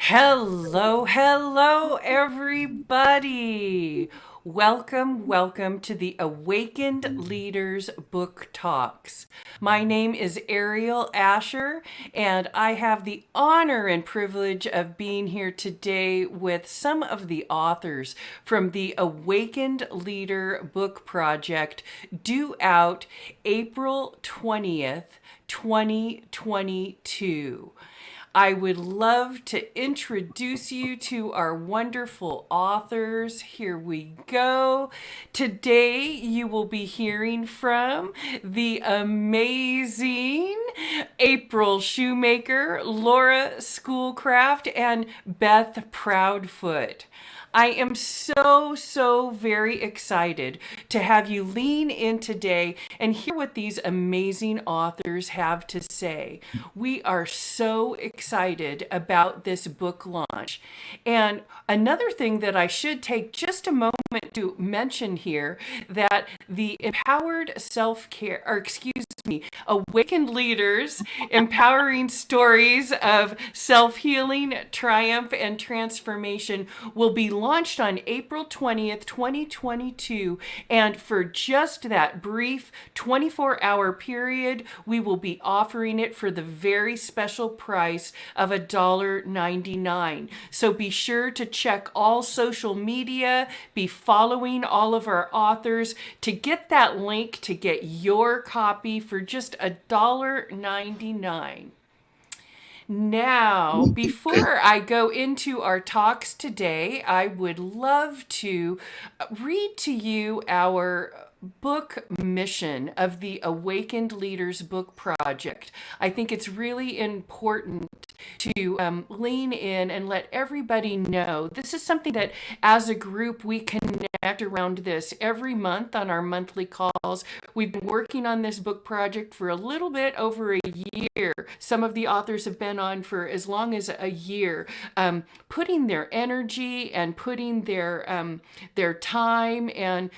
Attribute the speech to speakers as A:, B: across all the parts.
A: Hello, everybody. Welcome to the Awakened Leaders Book Talks. My name is Aeriol Ascher, and I have the honor and privilege of being here today with some of the authors from the Awakened Leader Book Project, due out April 20th, 2022. I would love to introduce you to our wonderful authors. Here we go. Today, you will be hearing from the amazing April Shoemaker, Laura Schoolcraft, and Beth Proudfoot. I am so very excited to have you lean in today and hear what these amazing authors have to say. We are so excited about this book launch. And another thing that I should take just a moment to mention here, that the empowered self-care, or excuse me, awakened leaders, empowering stories of self-healing, triumph, and transformation will be launched on April 20th, 2022. And for just that brief 24-hour period, we will be offering it for the very special price of $1.99. So be sure to check all social media, be following all of our authors to get that link to get your copy for just $1.99. Now, before I go into our talks today, I would love to read to you our book mission of the Awakened Leaders Book Project. I think it's really important to lean in and let everybody know this is something that as a group we connect around this every month on our monthly calls. We've been working on this book project for a little bit over a year. Some of the authors have been on for as long as a year, putting their energy and putting their time and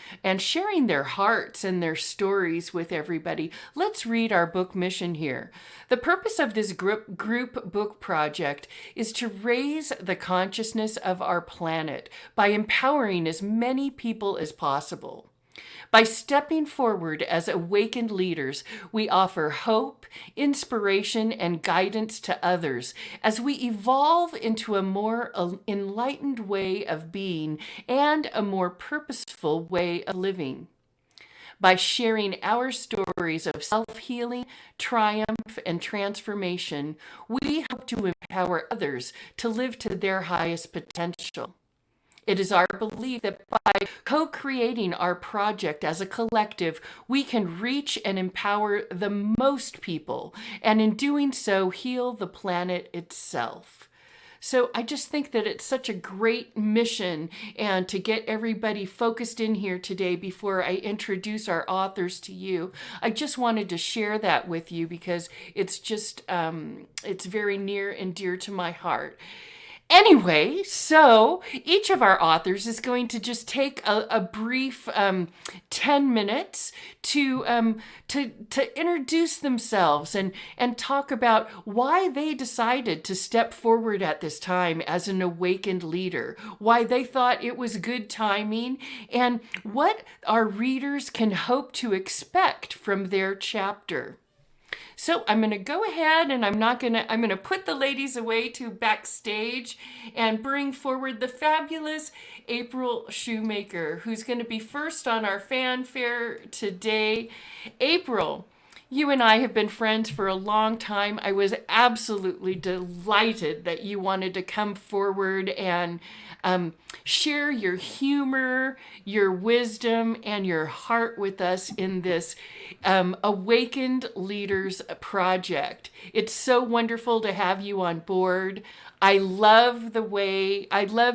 A: sharing their hearts and their stories with everybody. Let's read our book mission here. The purpose of this group book project is to raise the consciousness of our planet by empowering as many people as possible. By stepping forward as awakened leaders, we offer hope, inspiration, and guidance to others as we evolve into a more enlightened way of being and a more purposeful way of living. By sharing our stories of self-healing, triumph, and transformation, we hope to empower others to live to their highest potential. It is our belief that by co-creating our project as a collective, we can reach and empower the most people, and in doing so, heal the planet itself. So I just think that it's such a great mission, and to get everybody focused in here today before I introduce our authors to you, I just wanted to share that with you because it's just, it's very near and dear to my heart. Anyway, so each of our authors is going to just take a brief 10 minutes to introduce themselves and talk about why they decided to step forward at this time as an awakened leader, why they thought it was good timing, and what our readers can hope to expect from their chapter. So I'm going to go ahead and I'm going to put the ladies away to backstage and bring forward the fabulous April Shoemaker, who's going to be first on our fanfare today. April, you and I have been friends for a long time. I was absolutely delighted that you wanted to come forward and share your humor, your wisdom, and your heart with us in this Awakened Leaders Project. It's so wonderful to have you on board. I love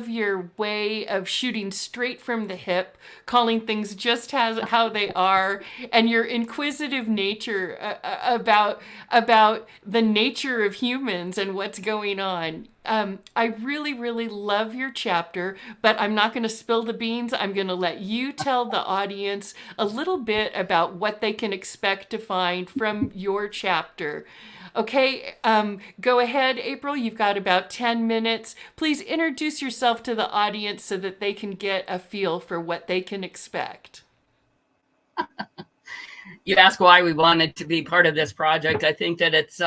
A: your way of shooting straight from the hip, calling things just how they are, and your inquisitive nature chapter about the nature of humans and what's going on. I really, really love your chapter, but I'm not going to spill the beans. I'm going to let you tell the audience a little bit about what they can expect to find from your chapter. Okay, go ahead, April. You've got about 10 minutes. Please introduce yourself to the audience so that they can get a feel for what they can expect.
B: You ask why we wanted to be part of this project. I think that it's,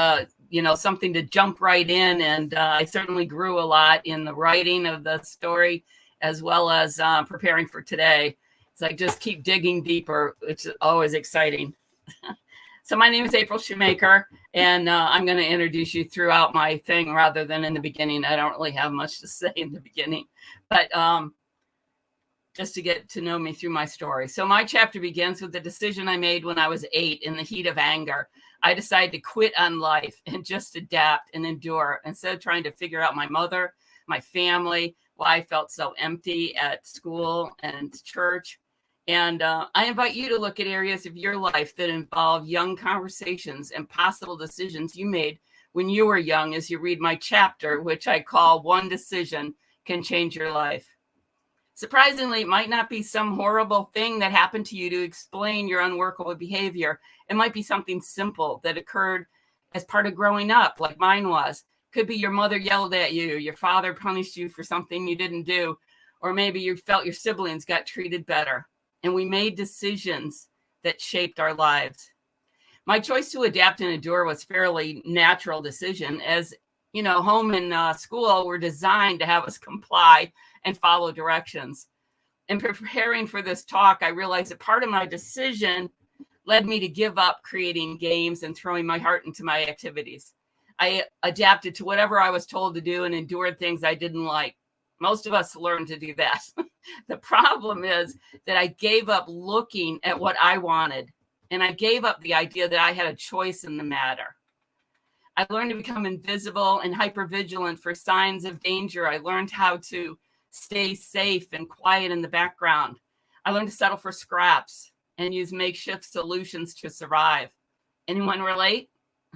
B: something to jump right in. And I certainly grew a lot in the writing of the story, as well as preparing for today. It's like just keep digging deeper, which is always exciting. So my name is April Shoemaker, and I'm going to introduce you throughout my thing rather than in the beginning. I don't really have much to say in the beginning, but just to get to know me through my story. So my chapter begins with the decision I made when I was 8 in the heat of anger. I decided to quit on life and just adapt and endure instead of trying to figure out my mother, my family, why I felt so empty at school and church. And I invite you to look at areas of your life that involve young conversations and possible decisions you made when you were young as you read my chapter, which I call One Decision Can Change Your Life. Surprisingly, it might not be some horrible thing that happened to you to explain your unworkable behavior. It might be something simple that occurred as part of growing up, like mine was. Could be your mother yelled at you, your father punished you for something you didn't do, or maybe you felt your siblings got treated better. And we made decisions that shaped our lives. My choice to adapt and endure was a fairly natural decision, as home and school were designed to have us comply and follow directions. In preparing for this talk, I realized that part of my decision led me to give up creating games and throwing my heart into my activities. I adapted to whatever I was told to do and endured things I didn't like. Most of us learn to do that. The problem is that I gave up looking at what I wanted, and I gave up the idea that I had a choice in the matter. I learned to become invisible and hypervigilant for signs of danger. I learned how to stay safe and quiet in the background. I learned to settle for scraps and use makeshift solutions to survive. Anyone relate?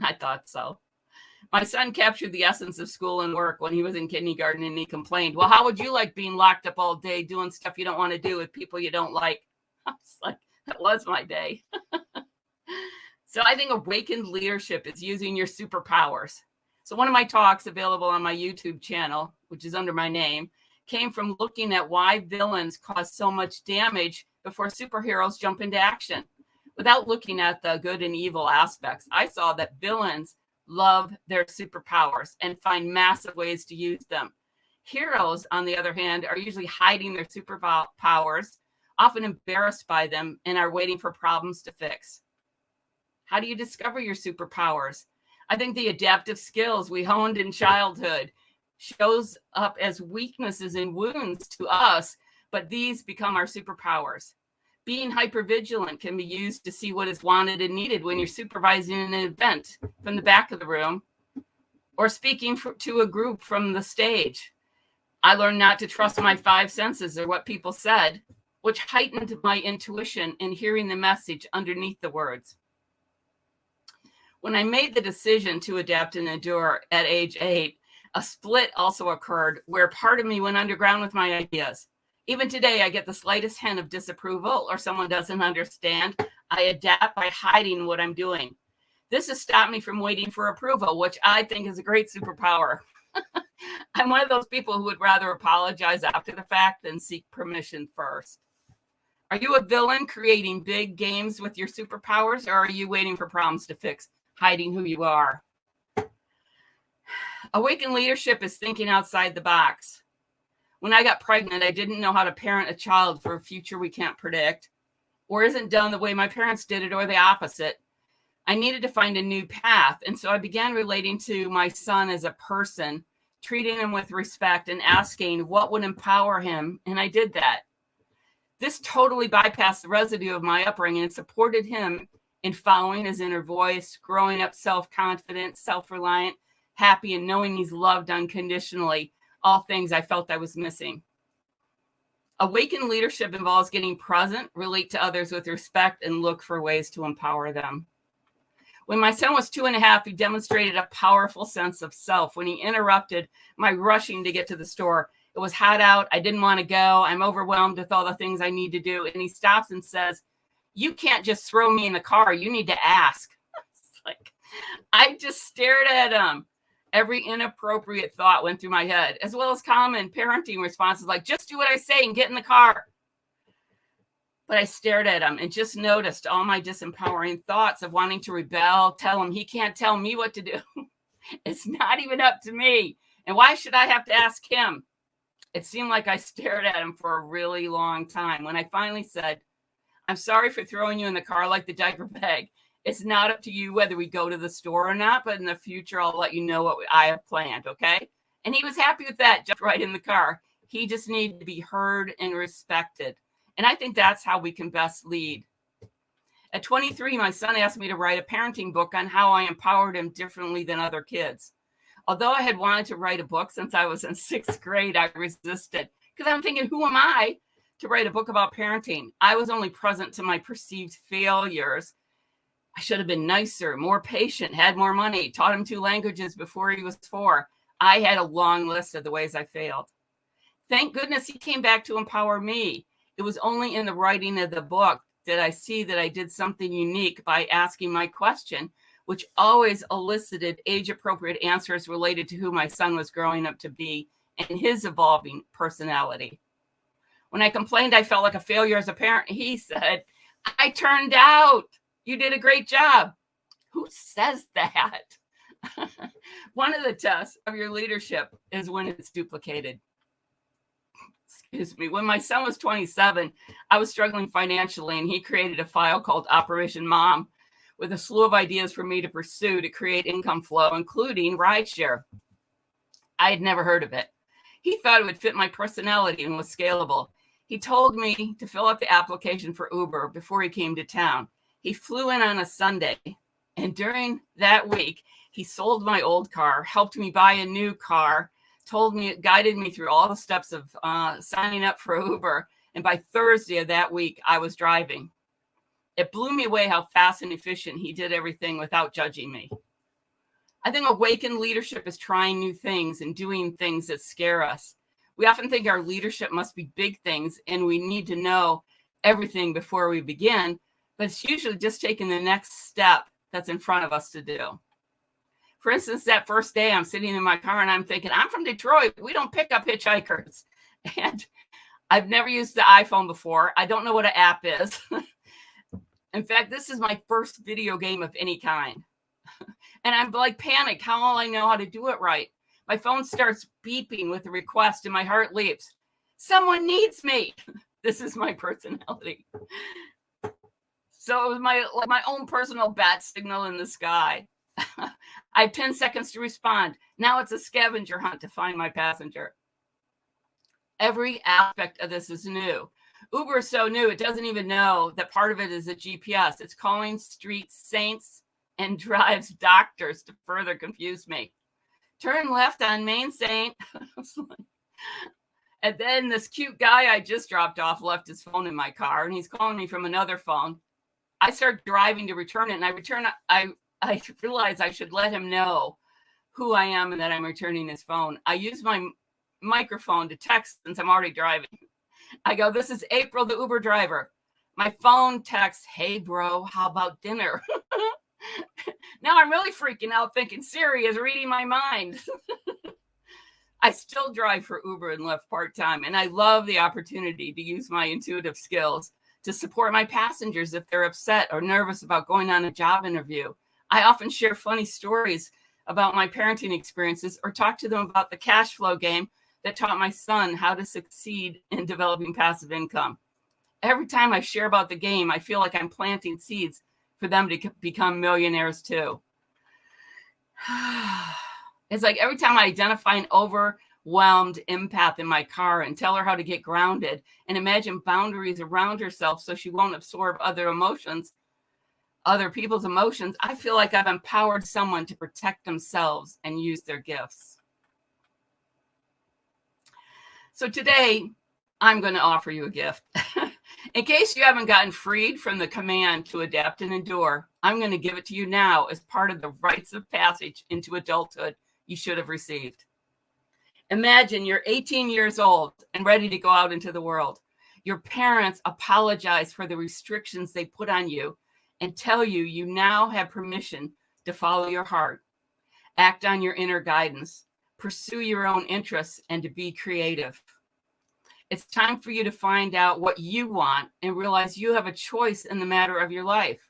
B: I thought so. My son captured the essence of school and work when he was in kindergarten, and he complained, well, how would you like being locked up all day doing stuff you don't want to do with people you don't like? I was like, that was my day. So I think awakened leadership is using your superpowers. So one of my talks available on my YouTube channel, which is under my name, came from looking at why villains cause so much damage before superheroes jump into action. Without looking at the good and evil aspects, I saw that villains love their superpowers and find massive ways to use them. Heroes, on the other hand, are usually hiding their superpowers, often embarrassed by them, and are waiting for problems to fix. How do you discover your superpowers? I think the adaptive skills we honed in childhood shows up as weaknesses and wounds to us, but these become our superpowers. Being hypervigilant can be used to see what is wanted and needed when you're supervising an event from the back of the room or speaking to a group from the stage. I learned not to trust my 5 senses or what people said, which heightened my intuition in hearing the message underneath the words. When I made the decision to adapt and endure at age 8, a split also occurred where part of me went underground with my ideas. Even today, I get the slightest hint of disapproval or someone doesn't understand. I adapt by hiding what I'm doing. This has stopped me from waiting for approval, which I think is a great superpower. I'm one of those people who would rather apologize after the fact than seek permission first. Are you a villain creating big games with your superpowers, or are you waiting for problems to fix, hiding who you are? Awakened leadership is thinking outside the box. When I got pregnant, I didn't know how to parent a child for a future we can't predict, or isn't done the way my parents did it, or the opposite. I needed to find a new path, and so I began relating to my son as a person, treating him with respect and asking what would empower him, and I did that. This totally bypassed the residue of my upbringing and supported him in following his inner voice, growing up self-confident, self-reliant, happy, and knowing he's loved unconditionally. All things I felt I was missing. Awakened leadership involves getting present, relate to others with respect, and look for ways to empower them. When my son was 2.5, he demonstrated a powerful sense of self when he interrupted my rushing to get to the store. It was hot out. I didn't want to go. I'm overwhelmed with all the things I need to do. And he stops and says, "You can't just throw me in the car. You need to ask." It's like, I just stared at him. Every inappropriate thought went through my head, as well as common parenting responses like, "Just do what I say and get in the car." But I stared at him and just noticed all my disempowering thoughts of wanting to rebel, tell him he can't tell me what to do. It's not even up to me. And why should I have to ask him? It seemed like I stared at him for a really long time when I finally said, "I'm sorry for throwing you in the car like the diaper bag. It's not up to you whether we go to the store or not, but in the future, I'll let you know what I have planned, okay?" And he was happy with that, jumped right in the car. He just needed to be heard and respected. And I think that's how we can best lead. At 23, my son asked me to write a parenting book on how I empowered him differently than other kids. Although I had wanted to write a book since I was in 6th grade, I resisted because I'm thinking, who am I to write a book about parenting? I was only present to my perceived failures. I should have been nicer, more patient, had more money, taught him 2 languages before he was 4. I had a long list of the ways I failed. Thank goodness he came back to empower me. It was only in the writing of the book that I see that I did something unique by asking my question, which always elicited age-appropriate answers related to who my son was growing up to be and his evolving personality. When I complained I felt like a failure as a parent, he said, "I turned out. You did a great job." Who says that? One of the tests of your leadership is when it's duplicated. Excuse me. When my son was 27, I was struggling financially, and he created a file called Operation Mom with a slew of ideas for me to pursue to create income flow, including rideshare. I had never heard of it. He thought it would fit my personality and was scalable. He told me to fill out the application for Uber before he came to town. He flew in on a Sunday, and during that week, he sold my old car, helped me buy a new car, guided me through all the steps of signing up for Uber. And by Thursday of that week, I was driving. It blew me away how fast and efficient he did everything without judging me. I think awakened leadership is trying new things and doing things that scare us. We often think our leadership must be big things and we need to know everything before we begin, but it's usually just taking the next step that's in front of us to do. For instance, that first day I'm sitting in my car and I'm thinking, I'm from Detroit. We don't pick up hitchhikers. And I've never used the iPhone before. I don't know what an app is. In fact, this is my first video game of any kind. And I'm like panicked. How will I know how to do it right? My phone starts beeping with a request and my heart leaps. Someone needs me. This is my personality. So it was my own personal bat signal in the sky. I have 10 seconds to respond. Now it's a scavenger hunt to find my passenger. Every aspect of this is new. Uber is so new, it doesn't even know that part of it is a GPS. It's calling streets saints and drives doctors to further confuse me. Turn left on Main Saint. And then this cute guy I just dropped off left his phone in my car, and he's calling me from another phone. I start driving to return it, and I realize I should let him know who I am and that I'm returning his phone. I use my microphone to text since I'm already driving. I go, "This is April, the Uber driver." My phone texts, "Hey, bro, how about dinner?" Now I'm really freaking out thinking Siri is reading my mind. I still drive for Uber and Lyft part-time, and I love the opportunity to use my intuitive skills to support my passengers if they're upset or nervous about going on a job interview. I often share funny stories about my parenting experiences or talk to them about the cash flow game that taught my son how to succeed in developing passive income. Every time I share about the game, I feel like I'm planting seeds for them to become millionaires too. It's like every time I identify an overwhelmed empath in my car and tell her how to get grounded and imagine boundaries around herself so she won't absorb other people's emotions, I feel like I've empowered someone to protect themselves and use their gifts. So today, I'm going to offer you a gift. In case you haven't gotten freed from the command to adapt and endure, I'm going to give it to you now as part of the rites of passage into adulthood you should have received. Imagine you're 18 years old and ready to go out into the world. Your parents apologize for the restrictions they put on you and tell you you now have permission to follow your heart, act on your inner guidance, pursue your own interests, and to be creative. It's time for you to find out what you want and realize you have a choice in the matter of your life.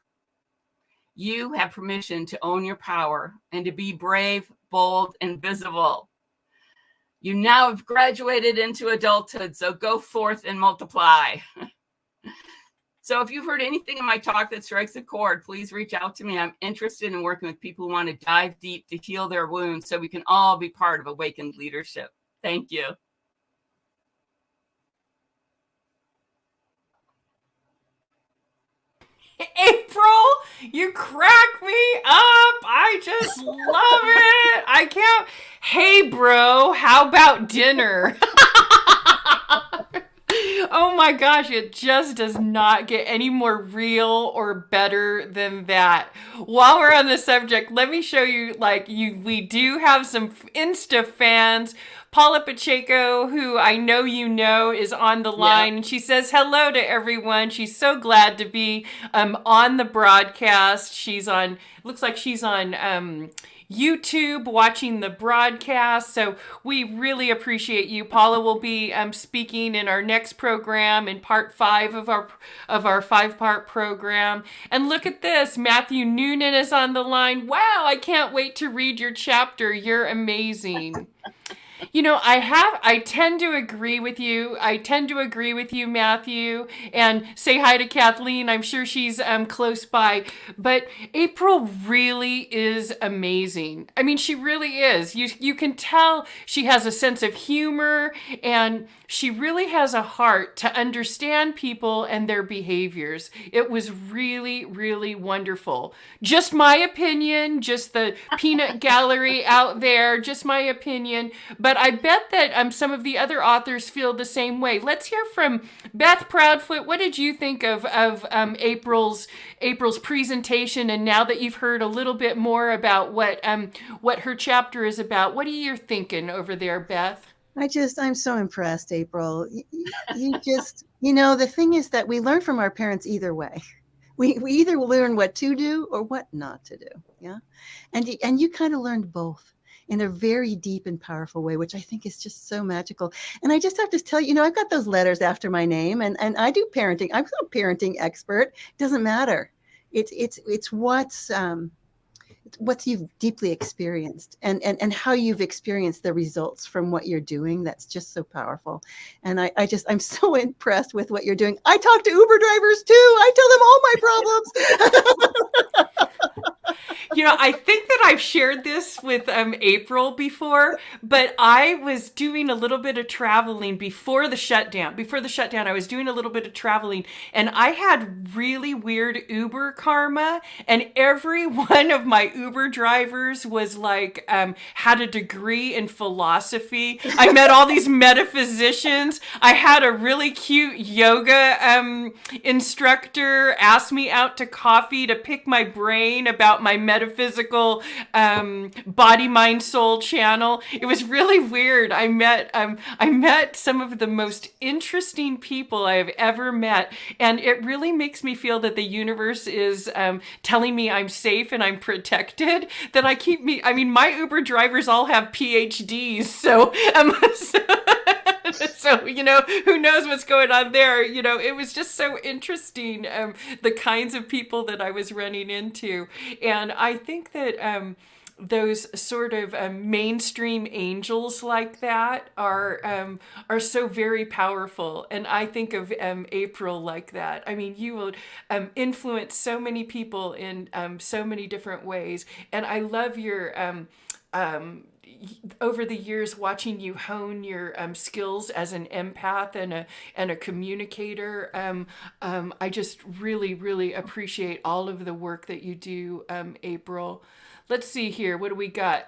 B: You have permission to own your power and to be brave, bold, and visible. You now have graduated into adulthood, so go forth and multiply. So if you've heard anything in my talk that strikes a chord, please reach out to me. I'm interested in working with people who want to dive deep to heal their wounds so we can all be part of awakened leadership. Thank you.
A: April, you crack me up. I just love it. I can't. Hey, bro, how about dinner? Oh my gosh, it just does not get any more real or better than that. While we're on the subject, let me show you, we do have some Insta fans. Paula Pacheco, who I know you know, is on the line. And she says hello to everyone. She's so glad to be on the broadcast. Looks like she's on YouTube watching the broadcast. So we really appreciate you. Paula will be speaking in our next program in part 5 of our 5-part program. And look at this. Matthew Noonan is on the line. Wow, I can't wait to read your chapter. You're amazing. You know, I tend to agree with you. Matthew, and say hi to Kathleen. I'm sure she's close by. But April really is amazing. I mean, she really is. You can tell she has a sense of humor, and she really has a heart to understand people and their behaviors. It was really, really wonderful. Just my opinion, just the peanut gallery out there, just my opinion. But I bet that some of the other authors feel the same way. Let's hear from Beth Proudfoot. What did you think of April's presentation? And now that you've heard a little bit more about what her chapter is about, what are you thinking over there, Beth?
C: I'm so impressed, April. You just, the thing is that we learn from our parents either way. We either learn what to do or what not to do. Yeah. And you kind of learned both in a very deep and powerful way, which I think is just so magical. And I just have to tell you, I've got those letters after my name, and I do parenting. I'm a parenting expert. It doesn't matter. It's what you've deeply experienced and how you've experienced the results from what you're doing. That's just so powerful. And I'm so impressed with what you're doing. I talk to Uber drivers too. I tell them all my problems.
A: I think that I've shared this with April before, but I was doing a little bit of traveling before the shutdown. I was doing a little bit of traveling, and I had really weird Uber karma, and every one of my Uber drivers was like, had a degree in philosophy. I met all these metaphysicians. I had a really cute yoga instructor ask me out to coffee to pick my brain about my metaphysical body, mind, soul channel. It was really weird. I met some of the most interesting people I have ever met, and it really makes me feel that the universe is telling me I'm safe and I'm protected. That my Uber drivers all have PhDs, so so who knows what's going on there. It was just so interesting, the kinds of people that I was running into. And I think that those sort of mainstream angels like that are so very powerful. And I think of April like that. I mean, you will influence so many people in so many different ways. And I love your over the years watching you hone your skills as an empath and a communicator. I just really, really appreciate all of the work that you do, April. Let's see here. What do we got?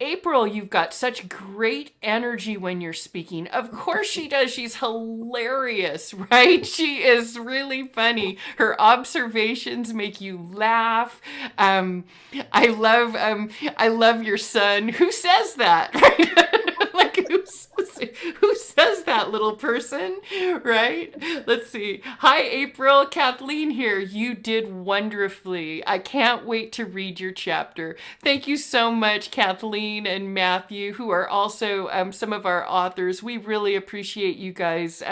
A: April, you've got such great energy when you're speaking. Of course she does. She's hilarious, right? She is really funny. Her observations make you laugh. Um, I love your son. Who says that? Right? Like who says that, little person? Right? Let's see. Hi, April. Kathleen here. You did wonderfully. I can't wait to read your chapter. Thank you so much, Kathleen and Matthew, who are also some of our authors. We really appreciate you guys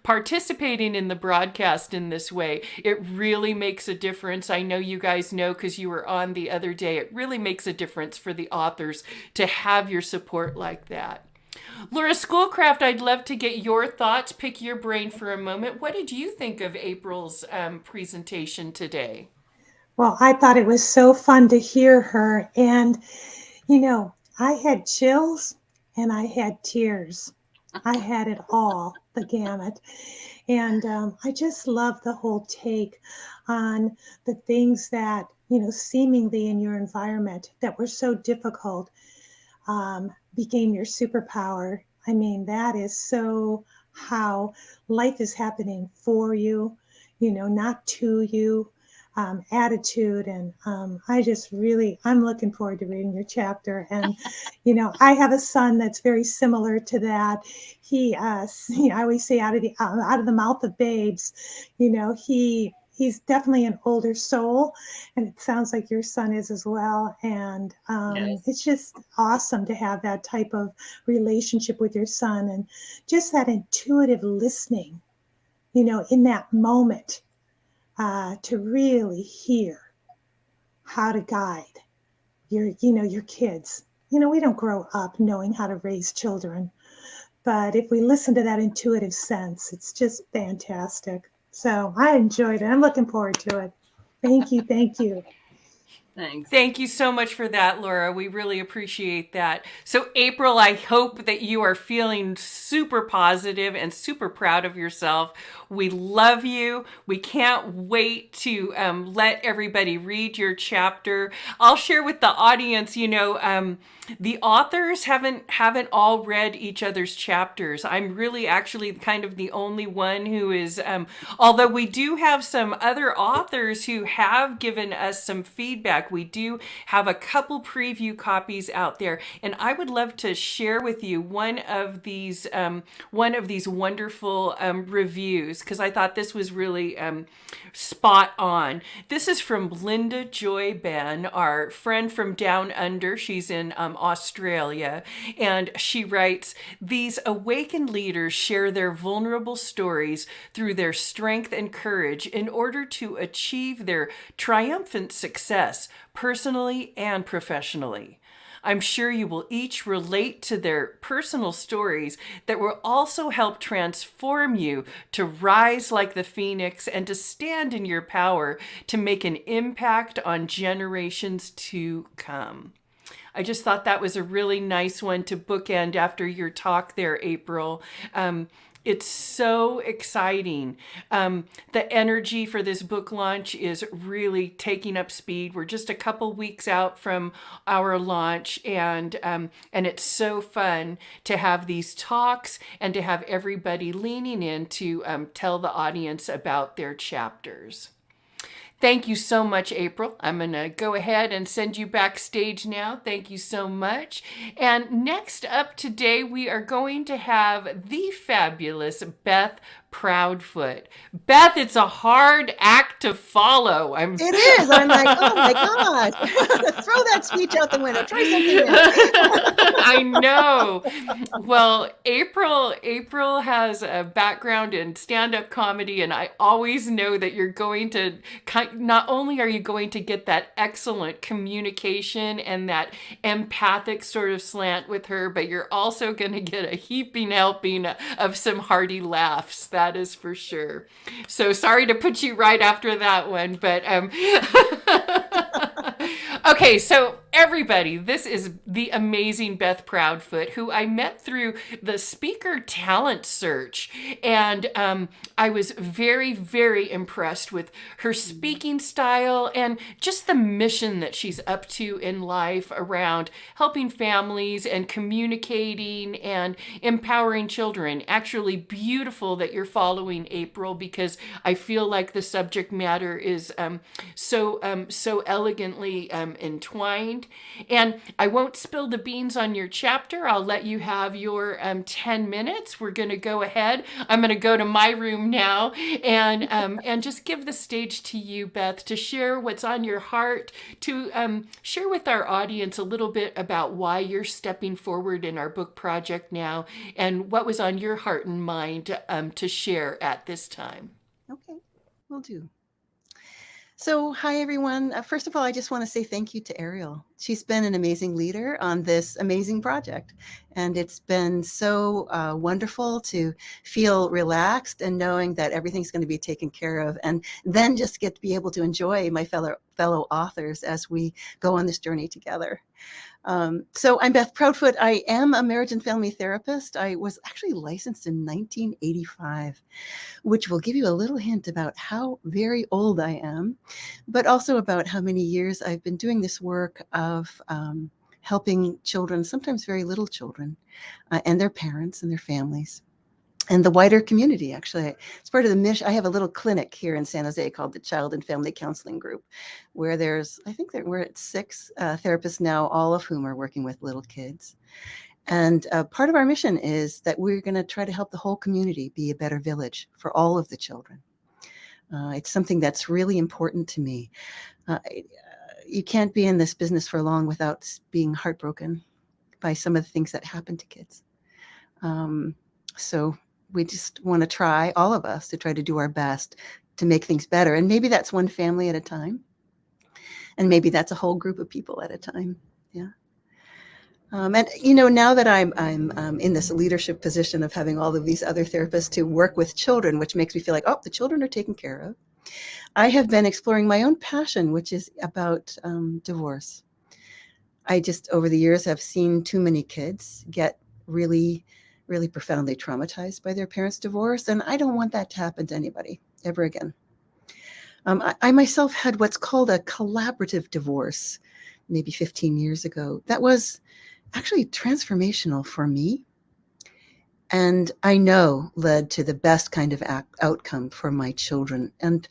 A: participating in the broadcast in this way. It really makes a difference. I know you guys know because you were on the other day. It really makes a difference for the authors to have your support like that. Laura Schoolcraft, I'd love to get your thoughts, pick your brain for a moment. What did you think of April's presentation today?
D: Well, I thought it was so fun to hear her. And, I had chills and I had tears. I had it all, the gamut. And I just love the whole take on the things that, seemingly in your environment that were so difficult became your superpower. I mean, that is so how life is happening for you, not to you. Attitude. And I'm looking forward to reading your chapter. And, I have a son that's very similar to that. I always say out of the mouth of babes, he's definitely an older soul, and it sounds like your son is as well. And
B: Yes.
D: It's just awesome to have that type of relationship with your son, and just that intuitive listening, in that moment. To really hear how to guide your kids. We don't grow up knowing how to raise children, but if we listen to that intuitive sense, it's just fantastic. So I enjoyed it. I'm looking forward to it. Thank you. Thank you.
B: Thanks.
A: Thank you so much for that, Laura. We really appreciate that. So, April, I hope that you are feeling super positive and super proud of yourself. We love you. We can't wait to let everybody read your chapter. I'll share with the audience, the authors haven't all read each other's chapters. I'm really actually kind of the only one who is, although we do have some other authors who have given us some feedback. We do have a couple preview copies out there, and I would love to share with you one of these wonderful reviews, because I thought this was really spot on. This is from Linda Joy Ben, our friend from Down Under. She's in Australia, and she writes, "These awakened leaders share their vulnerable stories through their strength and courage in order to achieve their triumphant success personally and professionally. I'm sure you will each relate to their personal stories that will also help transform you to rise like the phoenix and to stand in your power to make an impact on generations to come." I just thought that was a really nice one to bookend after your talk there, April. It's so exciting. The energy for this book launch is really taking up speed. We're just a couple weeks out from our launch, and it's so fun to have these talks and to have everybody leaning in to tell the audience about their chapters. Thank you so much, April. I'm going to go ahead and send you backstage now. Thank you so much. And next up today, we are going to have the fabulous Beth Proudfoot. Beth, it's a hard act to follow.
C: It is. I'm like, oh my God. Throw that speech out the window. Try something else.
A: I know. Well, April has a background in stand-up comedy, and I always know that you're going to, not only are you going to get that excellent communication and that empathic sort of slant with her, but you're also going to get a heaping helping of some hearty laughs. That is for sure. So sorry to put you right after that one, but okay, so everybody, this is the amazing Beth Proudfoot, who I met through the speaker talent search. And I was very, very impressed with her speaking style and just the mission that she's up to in life around helping families and communicating and empowering children. Actually, beautiful that you're following April, because I feel like the subject matter is so elegantly entwined. And I won't spill the beans on your chapter. I'll let you have your 10 minutes. We're going to go ahead. I'm going to go to my room now and just give the stage to you, Beth, to share what's on your heart, to share with our audience a little bit about why you're stepping forward in our book project now and what was on your heart and mind to share at this time.
C: Okay, will do. So, hi, everyone. First of all, I just want to say thank you to Aeriol. She's been an amazing leader on this amazing project. And it's been so wonderful to feel relaxed and knowing that everything's going to be taken care of, and then just get to be able to enjoy my fellow authors as we go on this journey together. So I'm Beth Proudfoot. I am a marriage and family therapist. I was actually licensed in 1985, which will give you a little hint about how very old I am, but also about how many years I've been doing this work of helping children, sometimes very little children, and their parents and their families, and the wider community. Actually, it's part of the mission. I have a little clinic here in San Jose called the Child and Family Counseling Group, where we're at 6 therapists now, all of whom are working with little kids. And part of our mission is that we're going to try to help the whole community be a better village for all of the children. It's something that's really important to me. You can't be in this business for long without being heartbroken by some of the things that happen to kids. So we just want to try, all of us, to try to do our best to make things better. And maybe that's one family at a time. And maybe that's a whole group of people at a time. Yeah. And, now that I'm in this leadership position of having all of these other therapists to work with children, which makes me feel like, the children are taken care of, I have been exploring my own passion, which is about divorce. I just, over the years, have seen too many kids get really, really profoundly traumatized by their parents' divorce, and I don't want that to happen to anybody ever again. I myself had what's called a collaborative divorce maybe 15 years ago. That was actually transformational for me, and I know led to the best kind of outcome for my children. And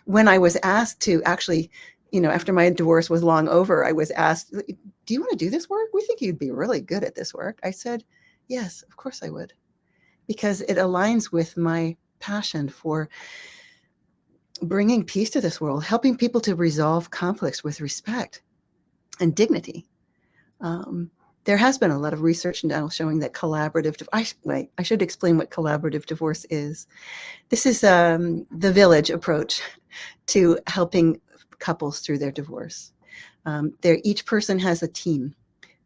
C: when I was asked to actually, after my divorce was long over, I was asked, do you want to do this work? We think you'd be really good at this work. I said, yes, of course I would, because it aligns with my passion for bringing peace to this world, helping people to resolve conflicts with respect and dignity. There has been a lot of research now showing that I should explain what collaborative divorce is. This is the village approach to helping couples through their divorce. Each person has a team.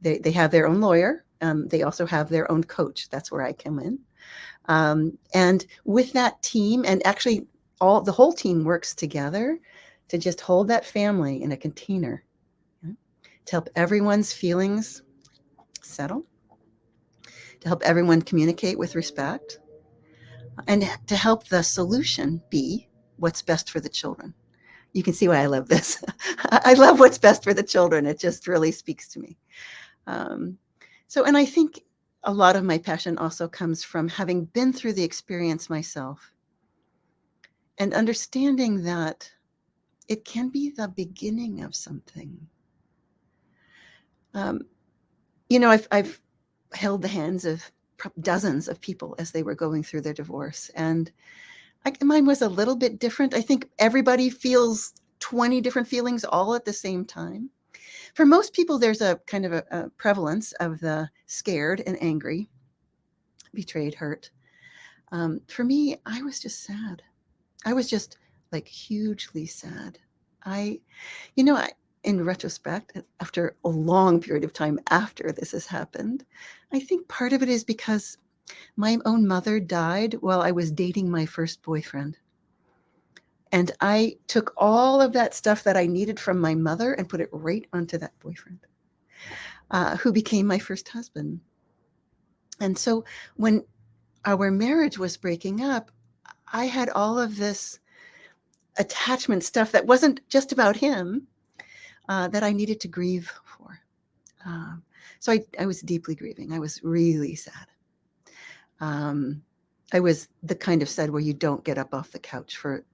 C: They have their own lawyer. They also have their own coach. That's where I come in. And with that team, and actually the whole team works together to just hold that family in a container, to help everyone's feelings settle, to help everyone communicate with respect, and to help the solution be what's best for the children. You can see why I love this. I love what's best for the children. It just really speaks to me. And I think a lot of my passion also comes from having been through the experience myself and understanding that it can be the beginning of something. I've held the hands of dozens of people as they were going through their divorce, and mine was a little bit different. I think everybody feels 20 different feelings all at the same time. For most people, there's a kind of a prevalence of the scared and angry, betrayed, hurt. For me, I was just sad. I was just hugely sad. In retrospect, after a long period of time after this has happened, I think part of it is because my own mother died while I was dating my first boyfriend. And I took all of that stuff that I needed from my mother and put it right onto that boyfriend. who became my first husband. And so when our marriage was breaking up, I had all of this attachment stuff that wasn't just about him that I needed to grieve for. So I was deeply grieving. I was really sad. I was the kind of sad where you don't get up off the couch for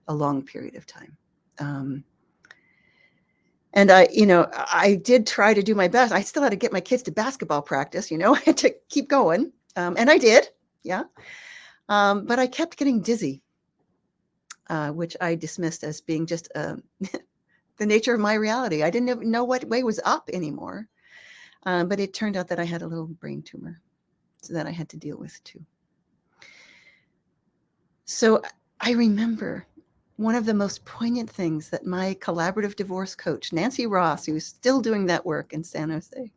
C: a long period of time. And I did try to do my best. I still had to get my kids to basketball practice, I had to keep going. And I did, yeah. But I kept getting dizzy, which I dismissed as being just the nature of my reality. I didn't know what way was up anymore. But it turned out that I had a little brain tumor, so that I had to deal with too. So I remember one of the most poignant things that my collaborative divorce coach, Nancy Ross, who's still doing that work in San Jose,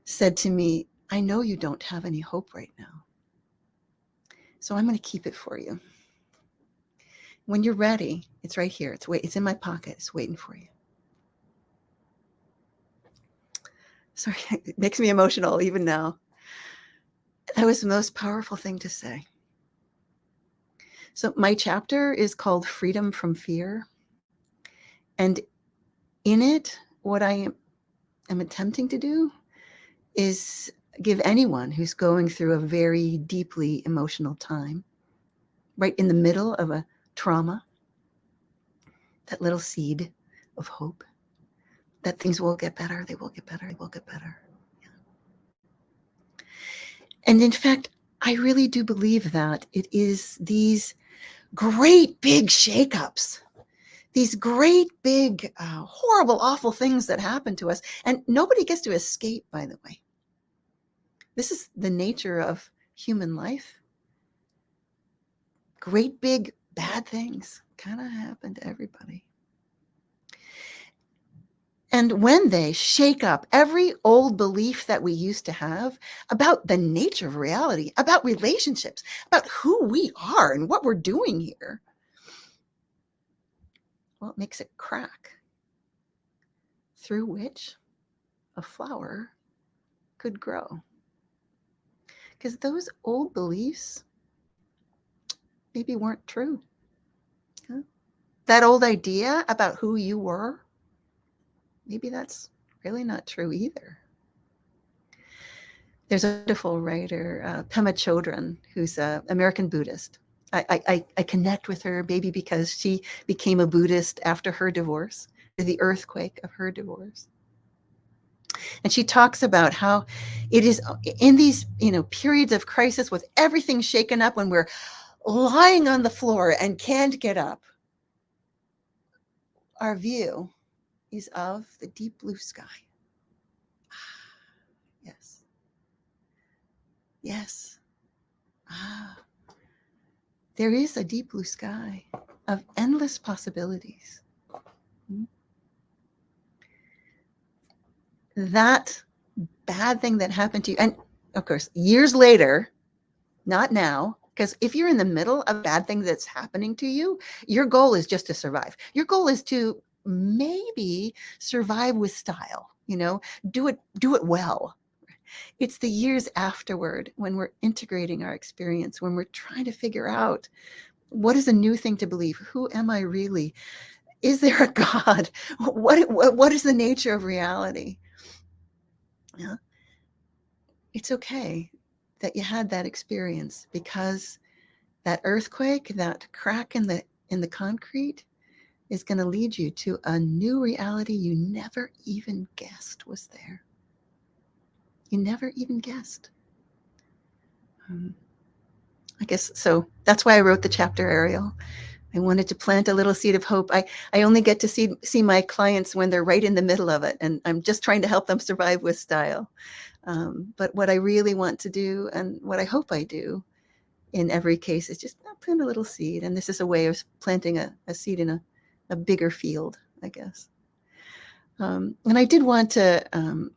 C: said to me, I know you don't have any hope right now, so I'm going to keep it for you. When you're ready, it's right here. It's in my pocket. It's waiting for you. Sorry, it makes me emotional even now. That was the most powerful thing to say. So my chapter is called Freedom from Fear. And in it, what I am attempting to do is give anyone who's going through a very deeply emotional time, right in the middle of a trauma, that little seed of hope that things will get better, they will get better, they will get better. Yeah. And in fact, I really do believe that it is these great big shakeups, these great big, horrible, awful things that happen to us. And nobody gets to escape, by the way. This is the nature of human life. Great big bad things kind of happen to everybody. And when they shake up every old belief that we used to have about the nature of reality, about relationships, about who we are and what we're doing here, well, it makes a crack through which a flower could grow. Because those old beliefs maybe weren't true. Huh? That old idea about who you were, maybe that's really not true either. There's a wonderful writer, Pema Chodron, who's an American Buddhist. I connect with her maybe because she became a Buddhist after her divorce, the earthquake of her divorce. And she talks about how it is in these, periods of crisis with everything shaken up, when we're lying on the floor and can't get up, our view is of the deep blue sky. Yes. Yes. There is a deep blue sky of endless possibilities. That bad thing that happened to you, and of course, years later, not now, because if you're in the middle of a bad thing that's happening to you, your goal is just to survive. Your goal is to maybe survive with style, do it well. It's the years afterward when we're integrating our experience, when we're trying to figure out what is a new thing to believe. Who am I really? Is there a God? What is the nature of reality? Yeah. It's okay that you had that experience, because that earthquake, that crack in the concrete is going to lead you to a new reality you never even guessed was there. You never even guessed. I guess so. That's why I wrote the chapter, Aeriol. I wanted to plant a little seed of hope. I only get to see my clients when they're right in the middle of it, and I'm just trying to help them survive with style. But what I really want to do, and what I hope I do in every case, is just plant a little seed. And this is a way of planting a seed in a bigger field, I guess. And I did want to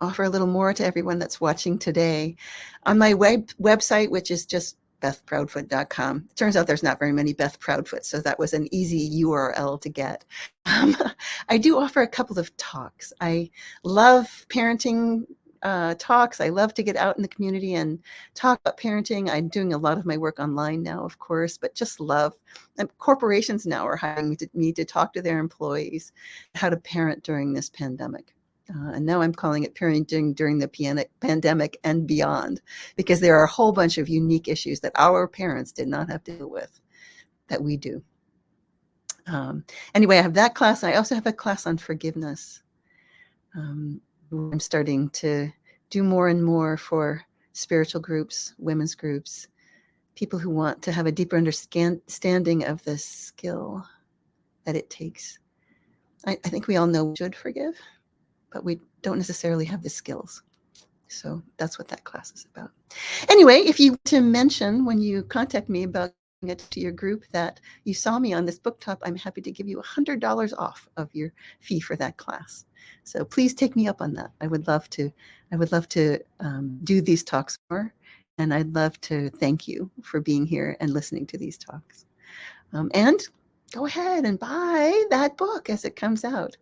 C: offer a little more to everyone that's watching today. On my website, which is just bethproudfoot.com. It turns out there's not very many Beth Proudfoot, so that was an easy URL to get. I do offer a couple of talks. I love parenting talks. I love to get out in the community and talk about parenting. I'm doing a lot of my work online now, of course, but just love. And corporations now are hiring me to talk to their employees how to parent during this pandemic. And now I'm calling it parenting during the pandemic and beyond, because there are a whole bunch of unique issues that our parents did not have to deal with that we do. Anyway, I have that class. I also have a class on forgiveness. I'm starting to do more and more for spiritual groups, women's groups, people who want to have a deeper understanding of the skill that it takes. I think we all know we should forgive, but we don't necessarily have the skills. So that's what that class is about. Anyway, if you want to mention when you contact me about it to your group that you saw me on this book talk, I'm happy to give you $100 off of your fee for that class. So please take me up on that. I would love to do these talks more, and I'd love to thank you for being here and listening to these talks. And go ahead and buy that book as it comes out.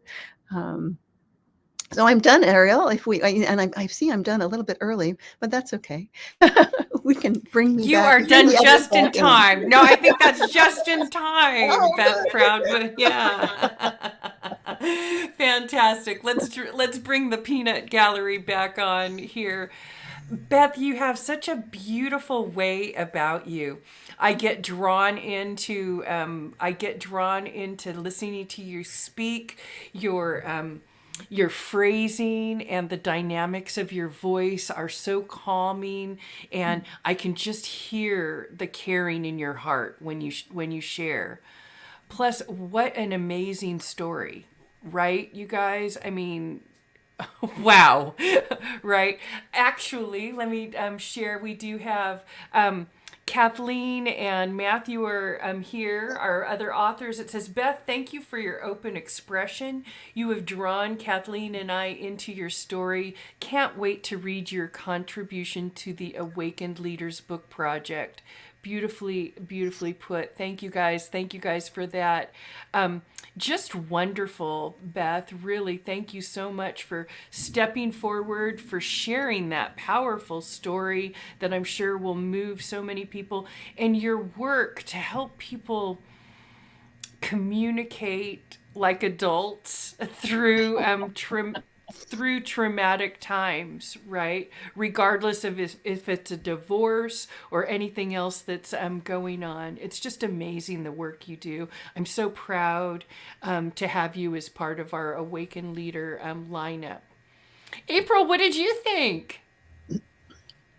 C: So I'm done, Ariel. I see I'm done a little bit early, but that's okay. We can bring me
A: You
C: back.
A: are done just in time. No, I think that's just in time,
C: Oh,
A: Beth
C: good.
A: Proudfoot. Yeah. Fantastic. Let's bring the peanut gallery back on here. Beth, you have such a beautiful way about you. I get drawn into listening to you speak, your phrasing and the dynamics of your voice are so calming, and I can just hear the caring in your heart when you share. Plus, what an amazing story, right, you guys? I mean, wow, right? Actually, let me share. We do have Kathleen and Matthew are here, our other authors. It says, Beth, thank you for your open expression. You have drawn Kathleen and I into your story. Can't wait to read your contribution to the Awakened Leaders Book Project. Beautifully, beautifully put. Thank you guys. Thank you guys for that. Just wonderful, Beth. Really, thank you so much for stepping forward, for sharing that powerful story that I'm sure will move so many people, and your work to help people communicate like adults through through traumatic times, right? Regardless of if it's a divorce or anything else that's going on. It's just amazing the work you do. I'm so proud to have you as part of our Awaken Leader lineup. April, what did you think?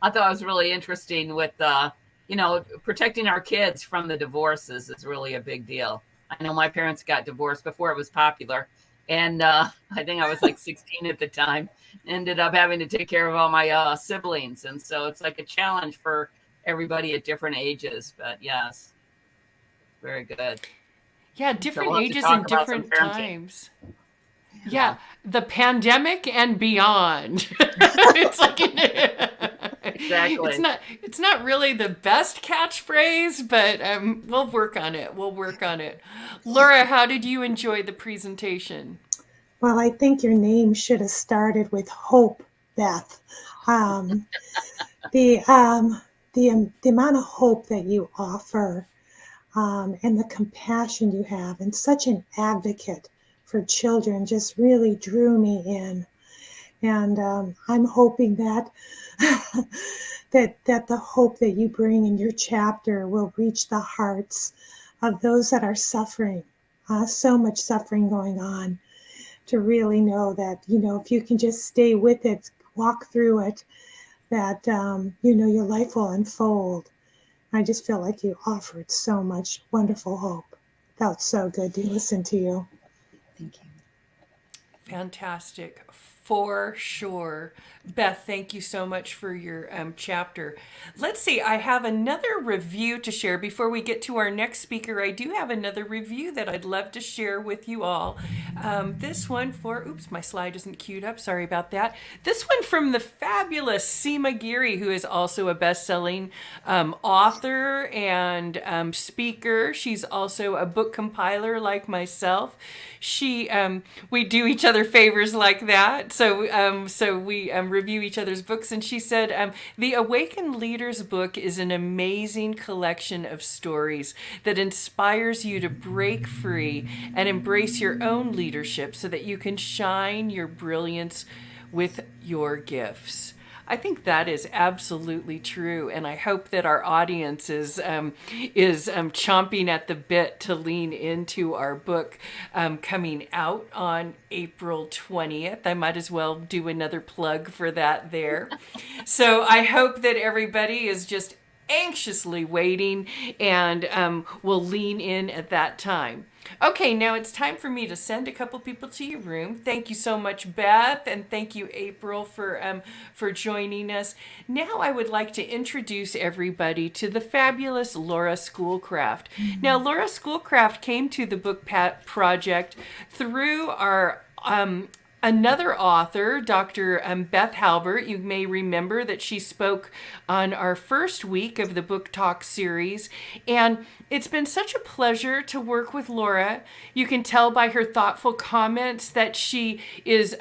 B: I thought it was really interesting with, protecting our kids from the divorces is really a big deal. I know my parents got divorced before it was popular. And I think I was like 16 at the time. Ended up having to take care of all my siblings. And so it's like a challenge for everybody at different ages. But yes, very good.
A: Yeah, different ages and different times. Yeah, the pandemic and beyond. It's like
B: exactly.
A: It's not really the best catchphrase, but we'll work on it. We'll work on it. Laura, how did you enjoy the presentation?
D: Well, I think your name should have started with Hope, Beth. The amount of hope that you offer, and the compassion you have, and such an advocate for children just really drew me in. And I'm hoping that that the hope that you bring in your chapter will reach the hearts of those that are suffering, so much suffering going on, to really know that, if you can just stay with it, walk through it, that, your life will unfold. I just feel like you offered so much wonderful hope. Felt so good to listen to you.
C: Thank you.
A: Fantastic. For sure. Beth, thank you so much for your chapter. Let's see, I have another review to share. Before we get to our next speaker, I do have another review that I'd love to share with you all. This one oops, my slide isn't queued up. Sorry about that. This one from the fabulous Seema Giri, who is also a best-selling author and speaker. She's also a book compiler like myself. We do each other favors like that. So we review each other's books. And she said, the Awakened Leaders book is an amazing collection of stories that inspires you to break free and embrace your own leadership so that you can shine your brilliance with your gifts. I think that is absolutely true, and I hope that our audience is chomping at the bit to lean into our book coming out on April 20th. I might as well do another plug for that there. So I hope that everybody is just anxiously waiting and will lean in at that time. Okay, now it's time for me to send a couple people to your room. Thank you so much, Beth, and thank you, April, for joining us. Now I would like to introduce everybody to the fabulous Laura Schoolcraft. Now, Laura Schoolcraft came to the book project through our another author, Dr. Beth Halbert. You may remember that she spoke on our first week of the Book Talk series, and it's been such a pleasure to work with Laura. You can tell by her thoughtful comments that she is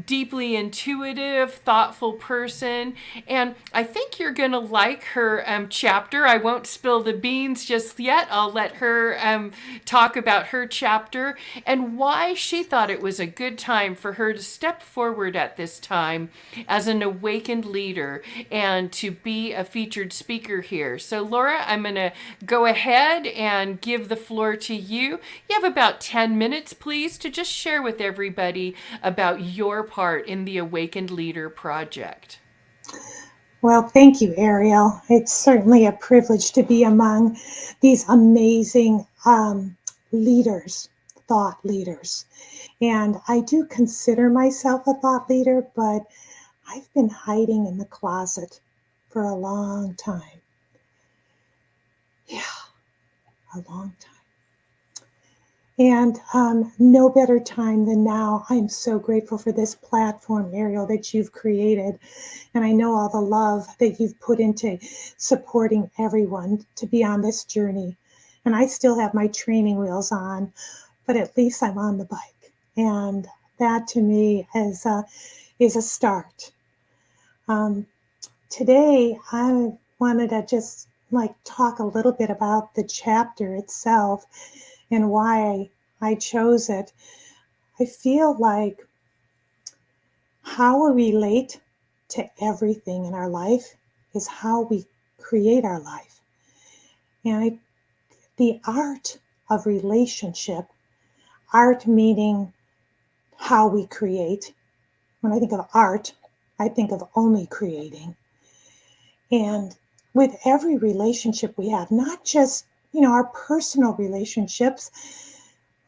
A: deeply intuitive, thoughtful person, and I think you're going to like her chapter. I won't spill the beans just yet. I'll let her talk about her chapter and why she thought it was a good time for her to step forward at this time as an awakened leader and to be a featured speaker here. So Laura, I'm going to go ahead and give the floor to you. You have about 10 minutes, please, to just share with everybody about your part in the Awakened Leader Project.
D: Well, thank you, Ariel. It's certainly a privilege to be among these amazing leaders, thought leaders. And I do consider myself a thought leader, but I've been hiding in the closet for a long time. Yeah, a long time. And no better time than now. I'm so grateful for this platform, Ariel, that you've created. And I know all the love that you've put into supporting everyone to be on this journey. And I still have my training wheels on, but at least I'm on the bike. And that to me is a start. Today, I wanted to just talk a little bit about the chapter itself and why I chose it. I feel like how we relate to everything in our life is how we create our life. And the art of relationship, art meaning how we create. When I think of art, I think of only creating. And with every relationship we have, not just our personal relationships.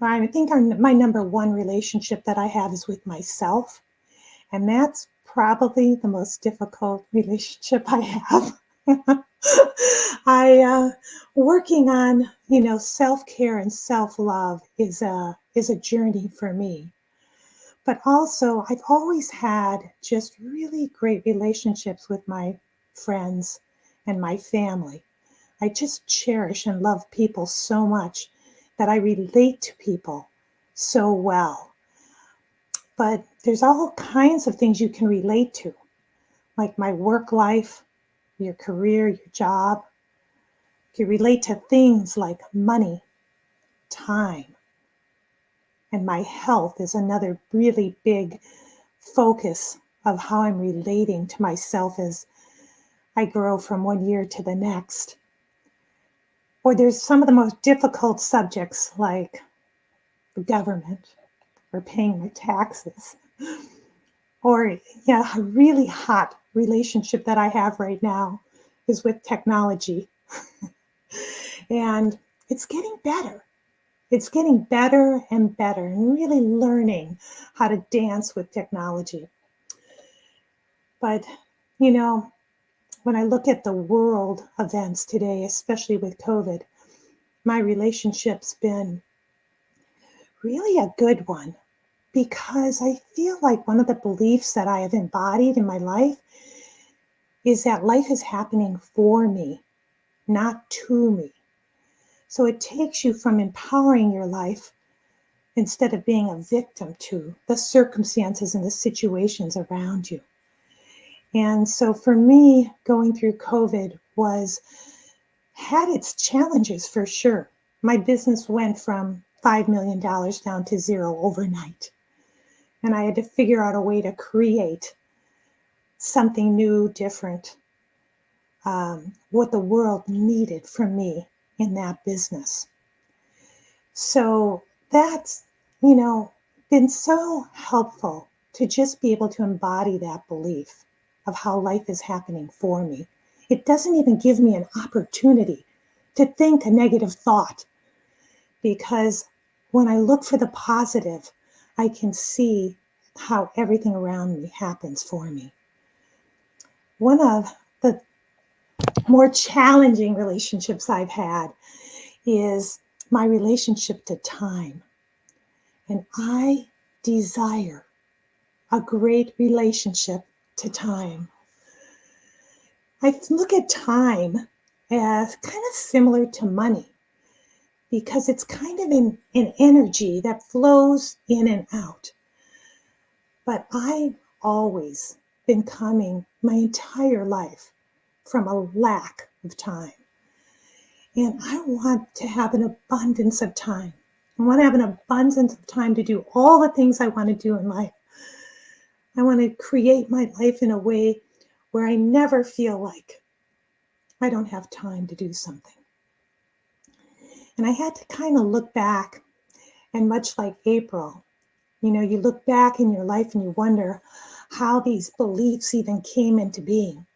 D: I think my number one relationship that I have is with myself. And that's probably the most difficult relationship I have. Working on, self-care and self-love is a journey for me. But also, I've always had just really great relationships with my friends and my family. I just cherish and love people so much that I relate to people so well. But there's all kinds of things you can relate to, like my work life, your career, your job. You relate to things like money, time, and my health is another really big focus of how I'm relating to myself as I grow from one year to the next. Or there's some of the most difficult subjects like the government or paying my taxes. Or a really hot relationship that I have right now is with technology. And it's getting better. It's getting better and better and really learning how to dance with technology. But, you know, when I look at the world events today, especially with COVID, my relationship's been really a good one, because I feel like one of the beliefs that I have embodied in my life is that life is happening for me, not to me. So it takes you from empowering your life instead of being a victim to the circumstances and the situations around you. And so for me, going through COVID had its challenges for sure. My business went from $5 million down to zero overnight. And I had to figure out a way to create something new, different, what the world needed from me in that business. So that's, been so helpful to just be able to embody that belief of how life is happening for me. It doesn't even give me an opportunity to think a negative thought, because when I look for the positive, I can see how everything around me happens for me. One of the more challenging relationships I've had is my relationship to time. And I desire a great relationship to time. I look at time as kind of similar to money, because it's kind of an energy that flows in and out. But I've always been coming my entire life from a lack of time. And I want to have an abundance of time. I want to have an abundance of time to do all the things I want to do in life. I want to create my life in a way where I never feel like I don't have time to do something. And I had to kind of look back, and much like April, you look back in your life and you wonder how these beliefs even came into being.